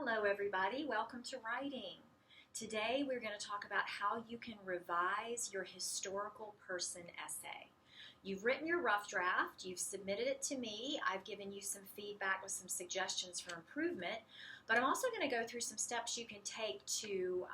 Hello everybody, welcome to writing. Today we're going to talk about how you can revise your historical person essay. You've written your rough draft, you've submitted it to me, I've given you some feedback with some suggestions for improvement, but I'm also going to go through some steps you can take to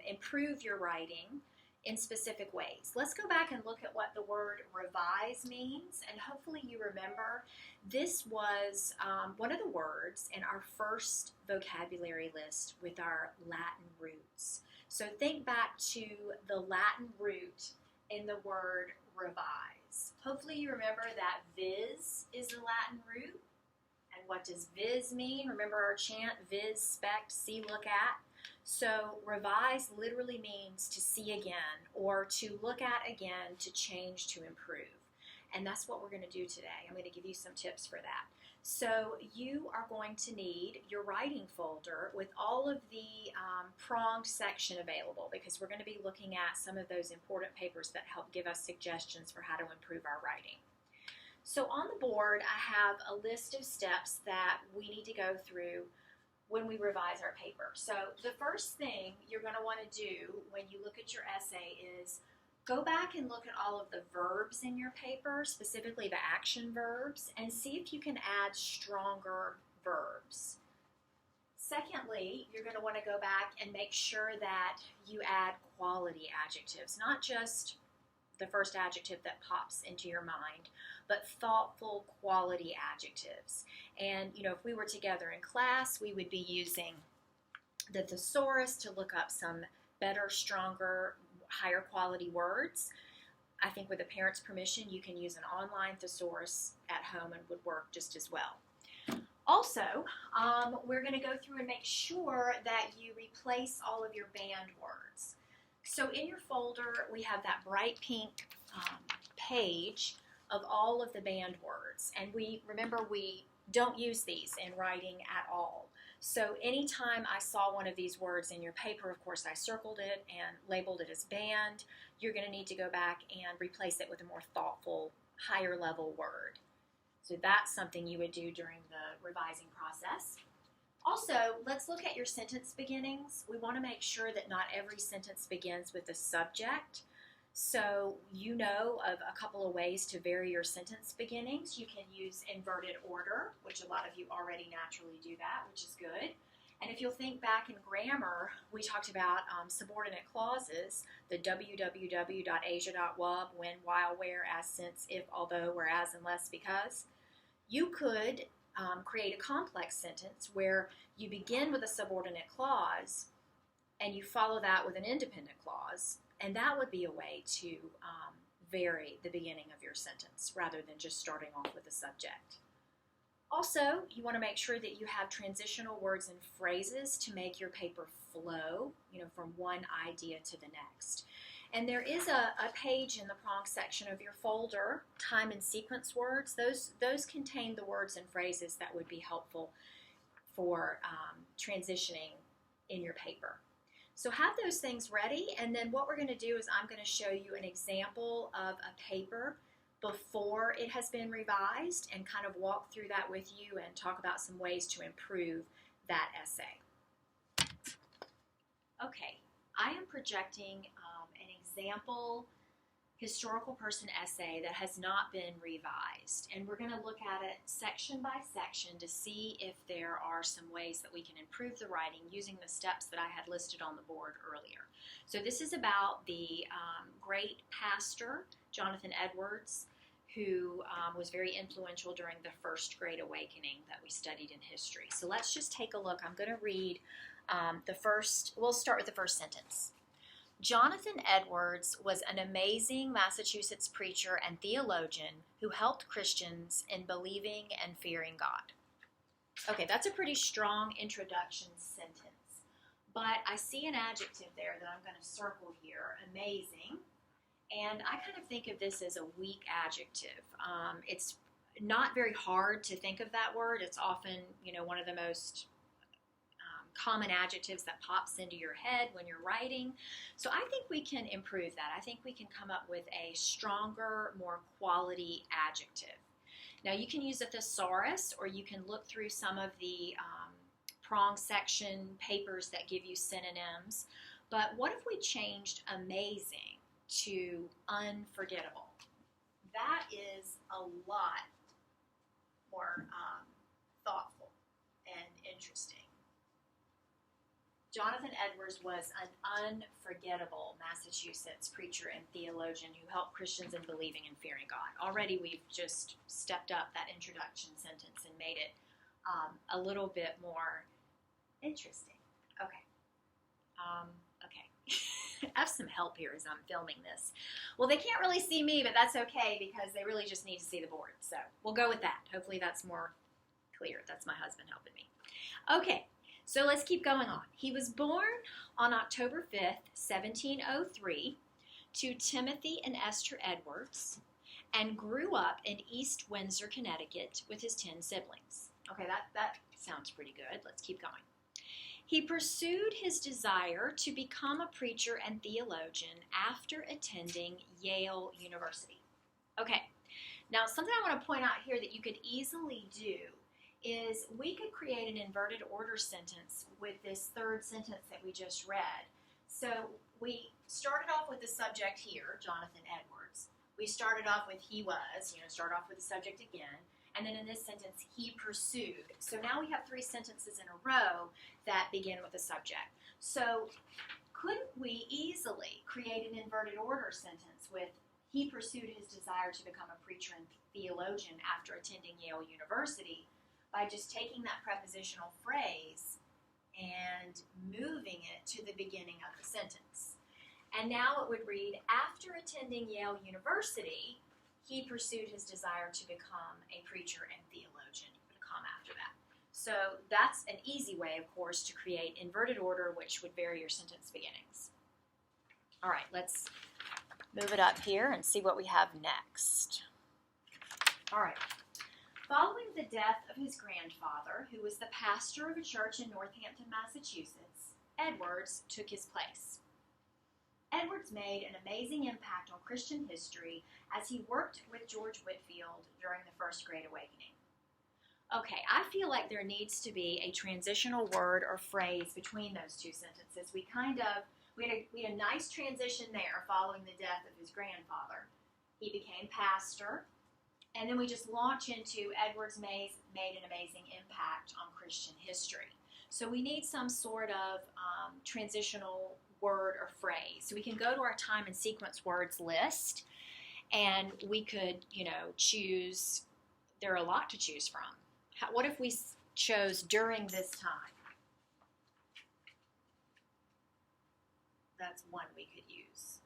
improve your writing in specific ways. Let's go back and look at what the word revise means, and hopefully you remember this was one of the words in our first vocabulary list with our Latin roots. So think back to the Latin root in the word revise. Hopefully you remember that vis is the Latin root. And what does vis mean? Remember our chant, vis, spect, see, look at. So revise literally means to see again or to look at again, to change, to improve. And that's what we're going to do today. I'm going to give you some tips for that. So you are going to need your writing folder with all of the pronged section available because we're going to be looking at some of those important papers that help give us suggestions for how to improve our writing. So on the board, I have a list of steps that we need to go through when we revise our paper. So the first thing you're going to want to do when you look at your essay is go back and look at all of the verbs in your paper, specifically the action verbs, and see if you can add stronger verbs. Secondly, you're going to want to go back and make sure that you add quality adjectives, not just the first adjective that pops into your mind, but thoughtful quality adjectives. And, if we were together in class, we would be using the thesaurus to look up some better, stronger, higher quality words. I think with a parent's permission, you can use an online thesaurus at home and would work just as well. Also, we're going to go through and make sure that you replace all of your banned words. So in your folder, we have that bright pink page of all of the banned words. And we don't use these in writing at all. So anytime I saw one of these words in your paper, of course, I circled it and labeled it as banned. You're going to need to go back and replace it with a more thoughtful, higher level word. So that's something you would do during the revising process. Also, let's look at your sentence beginnings. We want to make sure that not every sentence begins with a subject. So you know of a couple of ways to vary your sentence beginnings. You can use inverted order, which a lot of you already naturally do that, which is good. And if you'll think back in grammar, we talked about subordinate clauses, the www.asia.wub, when, while, where, as, since, if, although, whereas, unless, because. You could create a complex sentence where you begin with a subordinate clause and you follow that with an independent clause, and that would be a way to vary the beginning of your sentence rather than just starting off with a subject. Also, you want to make sure that you have transitional words and phrases to make your paper flow, from one idea to the next. And there is a page in the prong section of your folder, time and sequence words. Those contain the words and phrases that would be helpful for transitioning in your paper. So have those things ready, and then what we're going to do is I'm going to show you an example of a paper before it has been revised and kind of walk through that with you and talk about some ways to improve that essay. Okay, I am projecting an example historical person essay that has not been revised, and we're going to look at it section by section to see if there are some ways that we can improve the writing using the steps that I had listed on the board earlier. So this is about the great pastor Jonathan Edwards, who was very influential during the First Great Awakening that we studied in history. So let's just take a look. I'm going to read we'll start with the first sentence. Jonathan Edwards was an amazing Massachusetts preacher and theologian who helped Christians in believing and fearing God. Okay, that's a pretty strong introduction sentence, but I see an adjective there that I'm going to circle here, amazing, and I kind of think of this as a weak adjective. It's not very hard to think of that word. It's often, one of the most common adjectives that pops into your head when you're writing. So I think we can improve that. I think we can come up with a stronger, more quality adjective. Now you can use a thesaurus, or you can look through some of the prong section papers that give you synonyms. But what if we changed amazing to unforgettable? That is a lot more thoughtful and interesting. Jonathan Edwards was an unforgettable Massachusetts preacher and theologian who helped Christians in believing and fearing God. Already we've just stepped up that introduction sentence and made it a little bit more interesting. Okay. I have some help here as I'm filming this. Well, they can't really see me, but that's okay because they really just need to see the board. So we'll go with that. Hopefully that's more clear. That's my husband helping me. Okay. So let's keep going on. He was born on October 5th, 1703, to Timothy and Esther Edwards, and grew up in East Windsor, Connecticut, with his 10 siblings. Okay, that sounds pretty good. Let's keep going. He pursued his desire to become a preacher and theologian after attending Yale University. Okay, now something I want to point out here that you could easily do is we could create an inverted order sentence with this third sentence that we just read. So we started off with the subject here, Jonathan Edwards. We started off with he was, start off with the subject again. And then in this sentence, he pursued. So now we have 3 sentences in a row that begin with a subject. So couldn't we easily create an inverted order sentence with he pursued his desire to become a preacher and theologian after attending Yale University by just taking that prepositional phrase and moving it to the beginning of the sentence? And now it would read, after attending Yale University, he pursued his desire to become a preacher and theologian. You put a comma after that. So that's an easy way, of course, to create inverted order, which would vary your sentence beginnings. All right, let's move it up here and see what we have next. All right. Following the death of his grandfather, who was the pastor of a church in Northampton, Massachusetts, Edwards took his place. Edwards made an amazing impact on Christian history as he worked with George Whitefield during the First Great Awakening. Okay, I feel like there needs to be a transitional word or phrase between those 2 sentences. We had a nice transition there following the death of his grandfather. He became pastor, and then we just launch into Edwards made an amazing impact on Christian history. So we need some sort of transitional word or phrase. So we can go to our time and sequence words list, and we could, choose. There are a lot to choose from. What if we chose during this time? That's one we could use.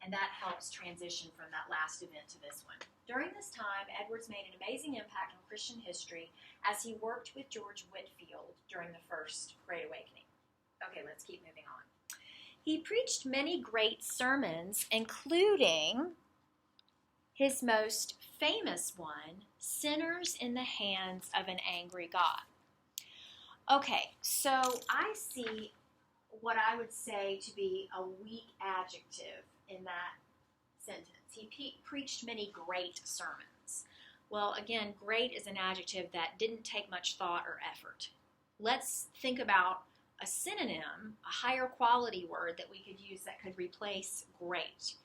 And that helps transition from that last event to this one. During this time, Edwards made an amazing impact on Christian history as he worked with George Whitefield during the First Great Awakening. Okay, let's keep moving on. He preached many great sermons, including his most famous one, Sinners in the Hands of an Angry God. Okay, so I see what I would say to be a weak adjective in that sentence. He preached many great sermons. Well, again, great is an adjective that didn't take much thought or effort. Let's think about a synonym, a higher quality word that we could use that could replace great.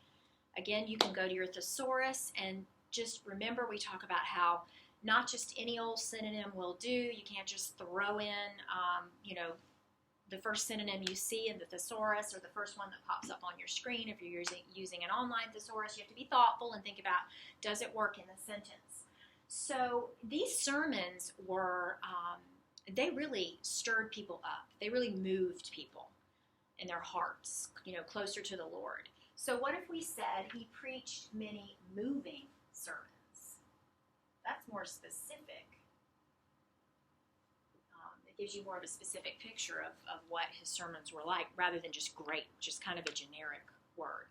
Again, you can go to your thesaurus and just remember we talk about how not just any old synonym will do. You can't just throw in, the first synonym you see in the thesaurus or the first one that pops up on your screen. If you're using an online thesaurus, you have to be thoughtful and think about, does it work in the sentence? So these sermons were, they really stirred people up. They really moved people in their hearts, closer to the Lord. So what if we said he preached many moving sermons? That's more specific. It gives you more of a specific picture of what his sermons were like rather than just great, just kind of a generic word.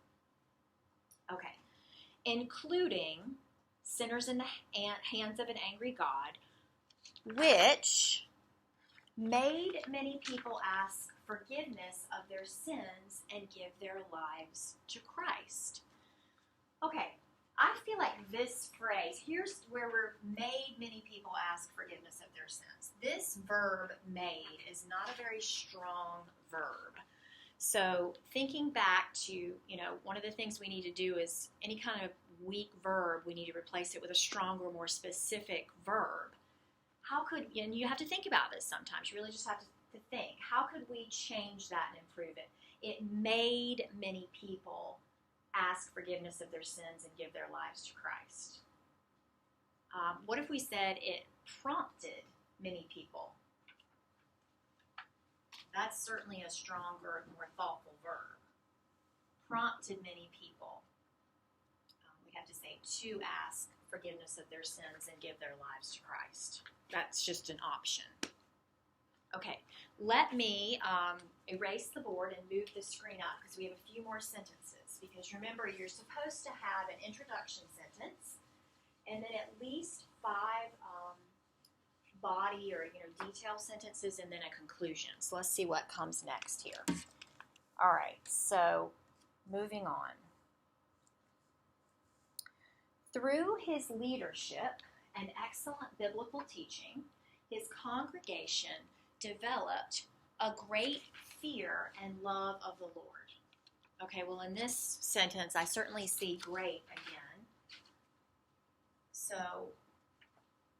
Okay. Including Sinners in the Hands of an Angry God, which made many people ask forgiveness of their sins and give their lives to Christ. Okay, I feel like this phrase, here's where we're made many people ask forgiveness of their sins. This verb made is not a very strong verb. So thinking back to, one of the things we need to do is any kind of weak verb, we need to replace it with a stronger, more specific verb. And you have to think about this sometimes. You really just have to think, how could we change that and improve it? It made many people ask forgiveness of their sins and give their lives to Christ. What if we said it prompted many people? That's certainly a stronger, more thoughtful verb. Prompted many people. We have to say to ask forgiveness of their sins and give their lives to Christ. That's just an option. Okay, let me erase the board and move the screen up because we have a few more sentences. Because remember, you're supposed to have an introduction sentence and then at least 5 body or detail sentences and then a conclusion. So let's see what comes next here. All right, so moving on. Through his leadership and excellent biblical teaching, his congregation developed a great fear and love of the Lord. Okay, well in this sentence, I certainly see great again. So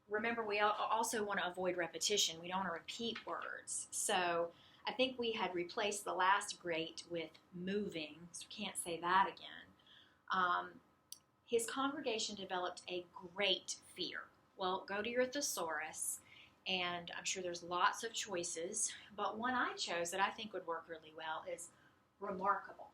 remember, we also want to avoid repetition. We don't want to repeat words. So I think we had replaced the last great with moving, so we can't say that again. His congregation developed a great fear. Well, go to your thesaurus, and I'm sure there's lots of choices, but one I chose that I think would work really well is remarkable.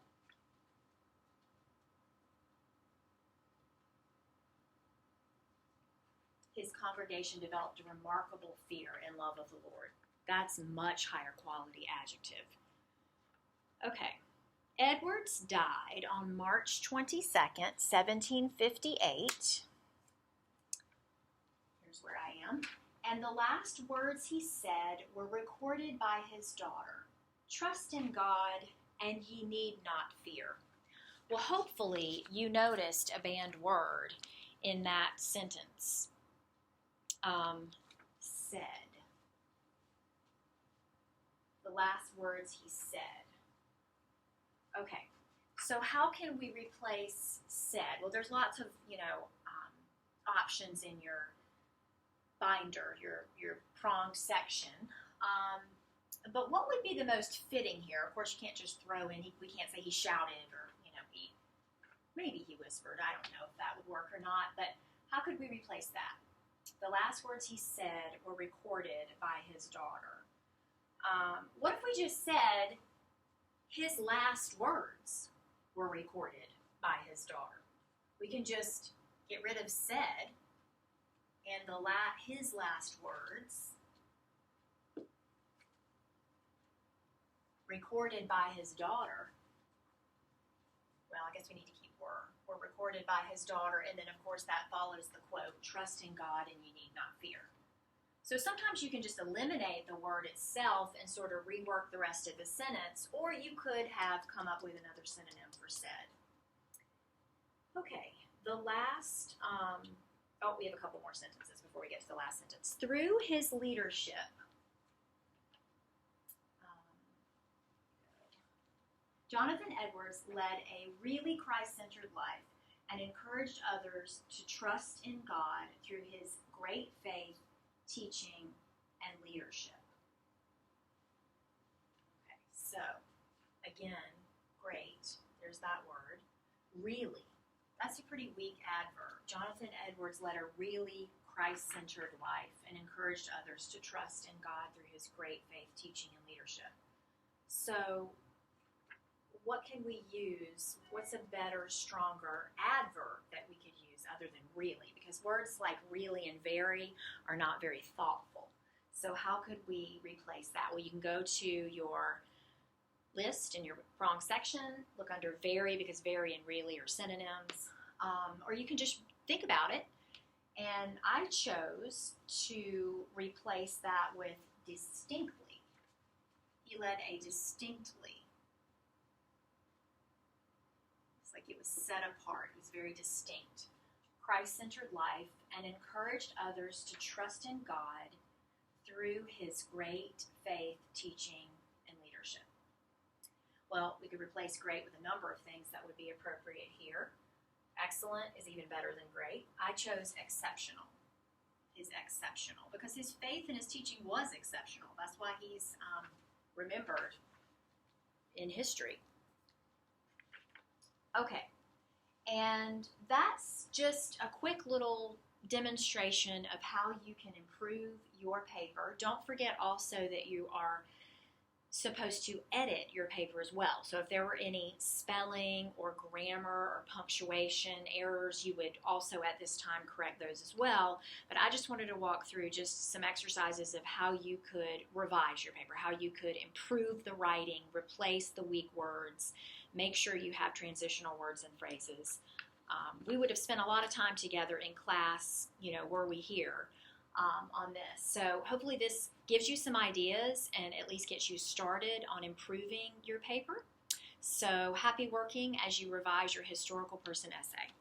His congregation developed a remarkable fear and love of the Lord. That's much higher quality adjective. Okay. Edwards died on March 22nd, 1758. Here's where I am. And the last words he said were recorded by his daughter. Trust in God, and ye need not fear. Well, hopefully you noticed a banned word in that sentence. Said. The last words he said. Okay, so how can we replace said? Well, there's lots of, options in your binder, your pronged section. But what would be the most fitting here? Of course, you can't just throw in, we can't say he shouted or, maybe he whispered. I don't know if that would work or not, but how could we replace that? The last words he said were recorded by his daughter. What if we just said his last words were recorded by his daughter? We can just get rid of said and his last words recorded by his daughter. Well, I guess we need to keep were recorded by his daughter, and then of course that follows the quote, trust in God and you need not fear. So sometimes you can just eliminate the word itself and sort of rework the rest of the sentence, or you could have come up with another synonym for said. Okay, the last, we have a couple more sentences before we get to the last sentence. Through his leadership, Jonathan Edwards led a really Christ-centered life and encouraged others to trust in God through his great faith, teaching, and leadership. Okay, so, again, great. There's that word. Really. That's a pretty weak adverb. Jonathan Edwards led a really Christ-centered life and encouraged others to trust in God through his great faith, teaching, and leadership. So, what can we use? What's a better, stronger adverb that we could use other than really? Because words like really and very are not very thoughtful. So how could we replace that? Well, you can go to your list in your wrong section, look under very, because very and really are synonyms, or you can just think about it. And I chose to replace that with distinctly. He led a distinctly. Like it was set apart. It was very distinct. Christ-centered life and encouraged others to trust in God through his great faith, teaching, and leadership. Well, we could replace great with a number of things that would be appropriate here. Excellent is even better than great. I chose exceptional. Is exceptional because his faith and his teaching was exceptional. That's why he's remembered in history. Okay, and that's just a quick little demonstration of how you can improve your paper. Don't forget also that you are supposed to edit your paper as well. So if there were any spelling or grammar or punctuation errors, you would also at this time correct those as well. But I just wanted to walk through just some exercises of how you could revise your paper, how you could improve the writing, replace the weak words, make sure you have transitional words and phrases. We would have spent a lot of time together in class, were we here. On this. So hopefully this gives you some ideas and at least gets you started on improving your paper. So happy working as you revise your historical person essay.